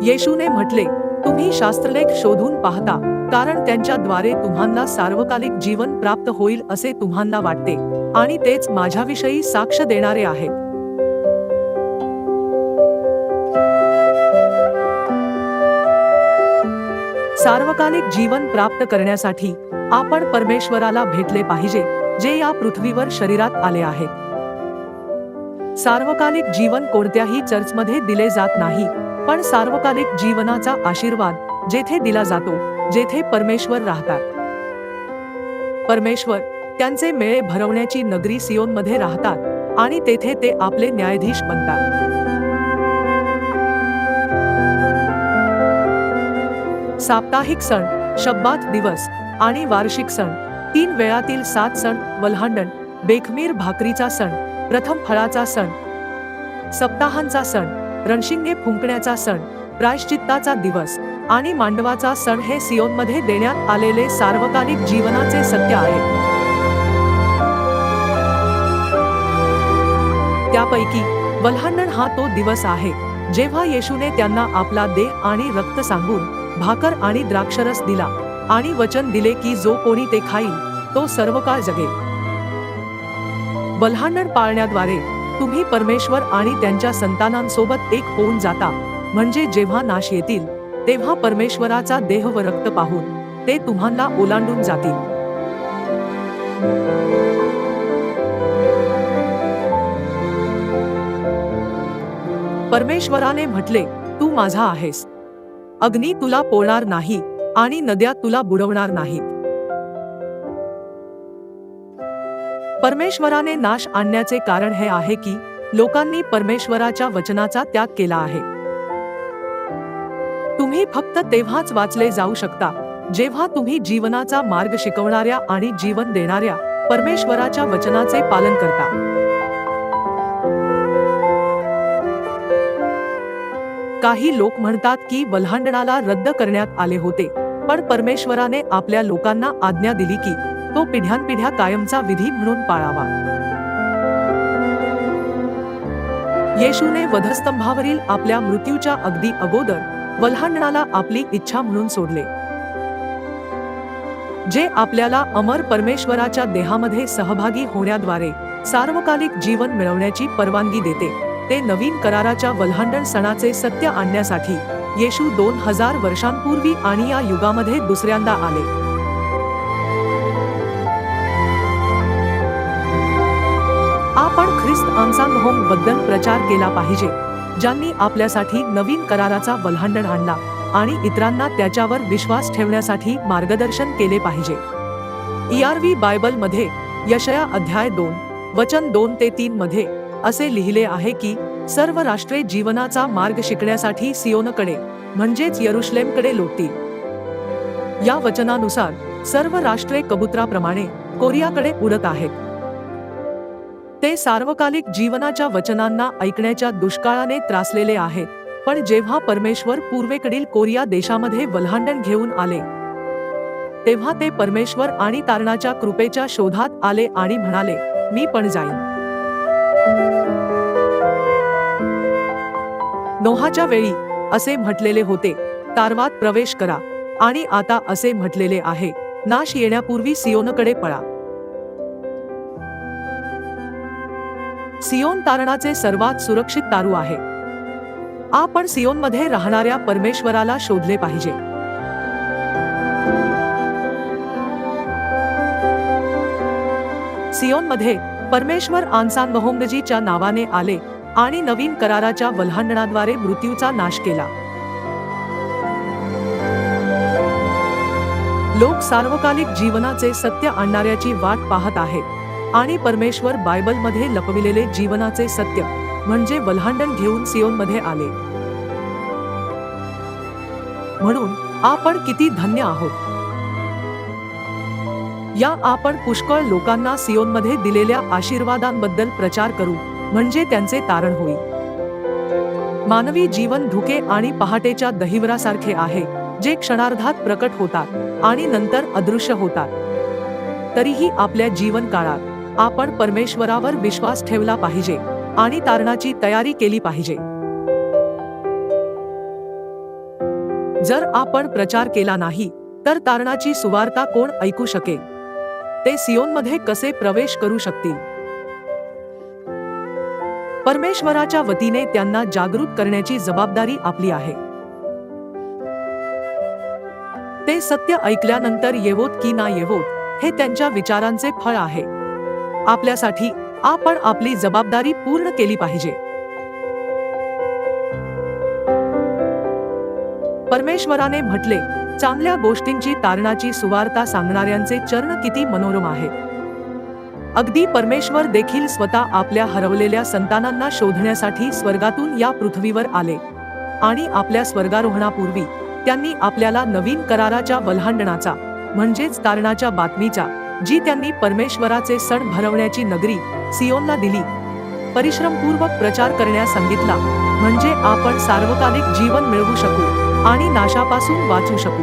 येशूने म्हटले, तुम्ही शास्त्रलेख शोधून पाहता, कारण त्यांच्याद्वारे तुम्हाला सार्वकालिक जीवन प्राप्त होईल असे तुम्हाला वाटते, आणि तेच माझ्याविषयी साक्ष देणारे आहेत. सार्वकालिक जीवन प्राप्त करण्यासाठी आपण परमेश्वराला भेटले पाहिजे, जे या पृथ्वीवर शरीरात आले आहे. सार्वकालिक जीवन कोणत्याही चर्चमध्ये दिले जात नाही, पण सार्वकालिक जीवनाचा आशीर्वाद जेथे दिला जातो, जेथे परमेश्वर राहतात. परमेश्वर त्यांचे मेळे भरवण्याची नगरी सियोनमध्ये राहतात, आणि तेथे ते आपले न्यायाधीश बनतात. साप्ताहिक सण, शब्बात दिवस आणि वार्षिक सण, 3 वेळातील 7 सण, वल्हांडण, बेखमीर भाकरीचा सण, प्रथम फळाचा सण, सप्ताहांचा सण, रणशिंगे फुंकण्याचा सण, प्रायश्चित्ताचा दिवस आणि मांडवाचा सण हे सियोनमध्ये देण्यात आलेले सार्वकालिक जीवनाचे सत्य आहे. त्यापैकी वल्हांडण हा तो दिवस आहे जेव्हा येशूने त्यांना आपला देह आणि रक्त सांगून भाकर आणि द्राक्षरस दिला आणि वचन दिले की जो कोणी ते खाईल तो सर्वकाळ जगेल. वल्हांडण पाळण्याद्वारे तुम्ही परमेश्वर आणि त्यांच्या संतानांसोबत एक होऊन जाता, म्हणजे जेव्हा नाश येतील तेव्हा परमेश्वराचा देह व रक्त पाहून ते तुम्हाला ओलांडून जातील. परमेश्वराने म्हटले, तू माझा आहेस. अग्नी तुला पोळणार नाही आणि नद्या तुला बुडवणार नाहीत. परमेश्वराने नाश आणण्याचे कारण हे आहे की लोकांनी परमेश्वराच्या वचनाचा त्याग केला आहे. तुम्ही फक्त तेव्हाच वाचले जाऊ शकता जेव्हा तुम्ही जीवनाचा मार्ग शिकवणाऱ्या आणि जीवन देणाऱ्या परमेश्वराच्या वचनाचे पालन करता. काही लोक म्हणतात की वल्हांडणाला रद्द करण्यात आले होते, पण परमेश्वराने आपल्या लोकांना आज्ञा दिली की तो पिढ्यानपिढ्या कायमचा विधी म्हणून पाळावा. येशूने वधस्तंभावरील आपल्या मृत्यूच्या अगदी अगोदर वल्हांडणाला आपली इच्छा म्हणून सोडले, जे आपल्याला अमर परमेश्वराच्या देहामध्ये सहभागी होण्याद्वारे सार्वकालिक जीवन मिळवण्याची परवानगी देते. ते नवीन कराराच्या वल्हांडण सणाचे सत्य आणण्यासाठी येशू 2000 वर्षांपूर्वी आणि या युगामध्ये दुसऱ्यांदा आले. आपण ख्रिस्त आंसांगहोम बद्दल प्रचार केला पाहिजे, ज्यांनी आपल्यासाठी नवीन कराराचा वल्हांडण आणला आणि इतरांना त्याच्यावर विश्वास ठेवण्यासाठी मार्गदर्शन केले पाहिजे. ERV बायबलमध्ये यशया अध्याय 2 वचन 2 ते 3 मध्ये असे लिहिले आहे की सर्व राष्ट्रे जीवनाचा मार्ग शिकण्यासाठी सियोनकडे म्हणजेच यरुशलेमकडे लोटतील. या वचनानुसार सर्व राष्ट्रे कबुतराप्रमाणे कोरियाकडे उडत आहेत. ते सार्वकालिक जीवनाच्या वचनांना ऐकण्याच्या दुष्काळाने त्रासलेले आहेत, पण जेव्हा परमेश्वर पूर्वेकडील कोरिया देशामध्ये वल्हांडण घेऊन आले तेव्हा ते परमेश्वर आणि तारणाच्या कृपेच्या शोधात आले आणि म्हणाले, मी पण जाईन. नोहाच्या वेळी असे म्हटलेले होते, तारवात प्रवेश करा, आणि आता असे म्हटलेले आहे, नाश येण्यापूर्वी सियोनकडे पळा. सियोन तारणाचे सर्वात सुरक्षित तारू आहे. आपण सियोनमध्ये राहणाऱ्या परमेश्वराला शोधले पाहिजे. सियोनमध्ये परमेश्वर आंसांगहोंगजीच्या नावाने आले आणि नवीन कराराच्या वल्हांडणाद्वारे मृत्यूचा नाश केला. लोक सार्वकालिक जीवनाचे सत्य आणणाऱ्याची वाट पाहत आहेत, आणि परमेश्वर बायबलमध्ये लपविलेले जीवनाचे सत्य म्हणजे वल्हांडण घेऊन सियोनमध्ये आले. म्हणून आपण किती धन्य आहोत. या आपण पुष्कळ लोकांना सियोनमध्ये दिलेल्या आशीर्वादांबद्दल प्रचार करू, म्हणजे त्यांचे तारण होईल. मानवी जीवन धुके आणि पहाटेच्या दहिवरासारखे आहे, जे क्षणार्धात प्रकट होतात आणि नंतर अदृश्य होतात. तरीही आपल्या जीवन काळात आपण परमेश्वरावर विश्वास ठेवला पाहिजे आणि तारणाची तयारी केली पाहिजे. जर आपण प्रचार केला नाही तर तारणाची सुवार्ता कोण ऐकू शकेल? ते सियोनमध्ये कसे प्रवेश करू शकतील? परमेश्वराच्या वतीने त्यांना जागृत करण्याची जबाबदारी आपली आहे. ते सत्य ऐकल्यानंतर येवोत की ना येवोत हे त्यांच्या विचारांचे फळ आहे. आपल्यासाठी आपण आपली जबाबदारी पूर्ण केली पाहिजे. परमेश्वराने म्हटले, चांगल्या गोष्टींची तारणाची सुवार्ता सांगणाऱ्यांचे चरण किती मनोरम आहेत. अगदी परमेश्वर देखील स्वतः आपल्या हरवलेल्या संतानांना शोधण्यासाठी स्वर्गातून या पृथ्वीवर आले आणि आपल्या स्वर्गारोहणापूर्वी त्यांनी आपल्याला नवीन कराराच्या वल्हांडणाचा म्हणजेच तारणाच्या बातमीचा, जी त्यांनी परमेश्वराचे सण भरवण्याची नगरी सियोनला दिली, परिश्रमपूर्वक प्रचार करण्यास सांगितला, म्हणजे आपण सार्वकालिक जीवन मिळवू शकू आणि नाशापासून वाचू शकू.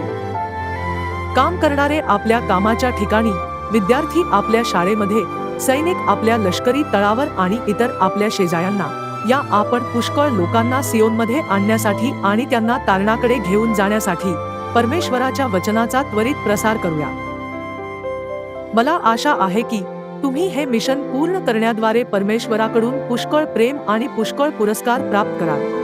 काम करणारे आपल्या कामाच्या ठिकाणी, विद्यार्थी आपल्या शाळेमध्ये, सैनिक आपल्या लष्करी तळावर आणि इतर आपल्या शेजाऱ्यांना, या आपण पुष्कळ लोकांना सियोनमध्ये आणण्यासाठी आणि त्यांना तारणाकडे घेऊन जाण्यासाठी परमेश्वराच्या वचनाचा त्वरित प्रसार करूया. मला आशा आहे की तुम्ही हे मिशन पूर्ण करण्याद्वारे परमेश्वराकडून पुष्कळ प्रेम आणि पुष्कळ पुरस्कार प्राप्त कराल.